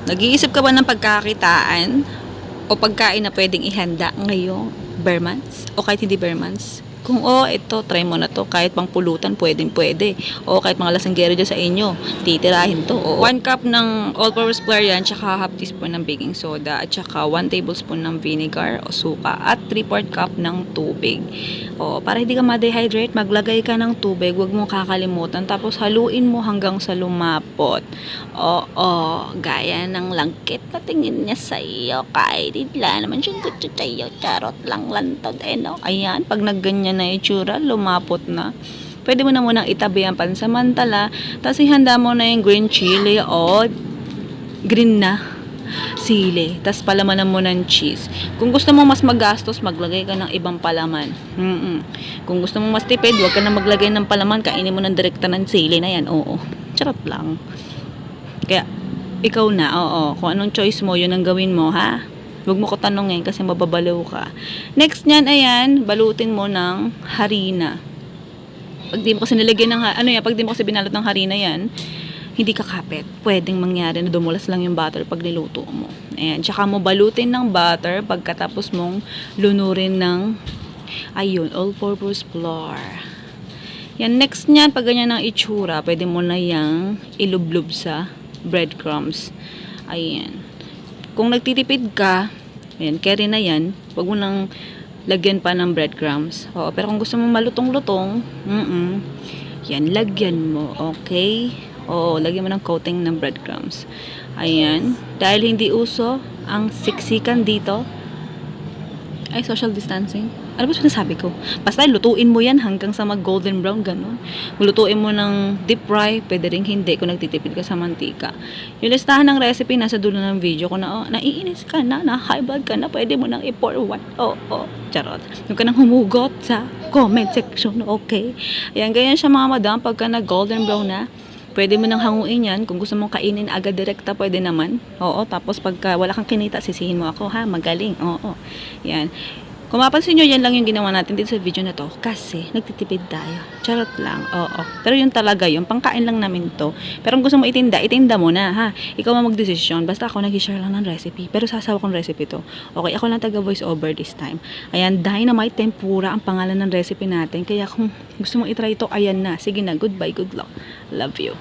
Nag-iisip ka ba ng pagkakakitaan o pagkain na pwedeng ihanda ngayong bare months o kahit hindi bare months? Kung ito, try mo na to. Kahit pang pulutan, pwede. O kahit mga lasanggero dyan sa inyo, titirahin to. O 1 cup ng all-purpose flour yan, tsaka half teaspoon ng baking soda, at tsaka 1 tablespoon ng vinegar o suka, at 3/4 cup ng tubig. Para hindi ka ma-dehydrate, maglagay ka ng tubig, huwag mo kakalimutan. Tapos haluin mo hanggang sa lumapot. Gaya ng langkit na tingin niya sa iyo. Kahit idla naman siya gusto sa'yo. Charot lang lantod. Ayan, pag nagganyan na itsura, lumapot na. Pwede mo na munang itabi ang pansamantala. Tapos ihanda mo na yung green chili o green na sili. Tapos palamanan mo ng cheese. Kung gusto mo mas magastos, maglagay ka ng ibang palaman. Kung gusto mo mas tipid, huwag ka na maglagay ng palaman. Kainin mo ng direkta ng sili na yan. Charot lang. Kaya, ikaw na. Kung anong choice mo, yun ang gawin mo, ha? Huwag mo ko tanongin kasi mababaliw ka. Next nyan, ayan, balutin mo ng harina. Pag di mo kasi nilagyan ng, pag di mo kasi binalot ng harina yan, hindi kakapit. Pwedeng mangyari na dumulas lang yung butter pag niluto mo. Ayan, tsaka mo balutin ng butter pagkatapos mong lunurin ng, all-purpose flour. Yan, next nyan, pag ganyan ang itsura, pwede mo na yang ilublob sa breadcrumbs. Ayan. Kung nagtitipid ka, ayan, carry na yan, huwag mo nang lagyan pa ng breadcrumbs. Pero kung gusto mo malutong-lutong, yan, lagyan mo, okay? Lagyan mo ng coating ng breadcrumbs. Ayan. Dahil hindi uso ang siksikan dito, social distancing. Ano ba sinasabi ko? Basta lutuin mo yan hanggang sa mag golden brown, ganun. Lutuin mo ng deep fry, pwede rin hindi kung nagtitipid ka sa mantika. Yung listahan ng recipe nasa dulo ng video ko na, naiinis ka na high blood ka na, pwede mo nang i-pour one. Charot. Yung ka nang humugot sa comment section, okay? Ayan, ganyan siya mga madam, pagka na golden brown na, pwede mo nang hanguin yan. Kung gusto mong kainin agad direkta, pwede naman. Tapos pagka wala kang kinita, sisihin mo ako, ha? Magaling. Yan. Kung mapansin nyo, yan lang yung ginawa natin dito sa video na to. Kasi, nagtitipid tayo. Charot lang. Pero yun talaga, yung pangkain lang namin to. Pero kung gusto mo itinda mo na, ha? Ikaw ang magdesisyon. Basta ako nag-share lang ng recipe. Pero sasawa kong recipe to. Okay, ako lang taga voice over this time. Ayan, dynamite tempura ang pangalan ng recipe natin. Kaya kung gusto mong itry ito, ayan na. Sige na, goodbye, good luck. Love you.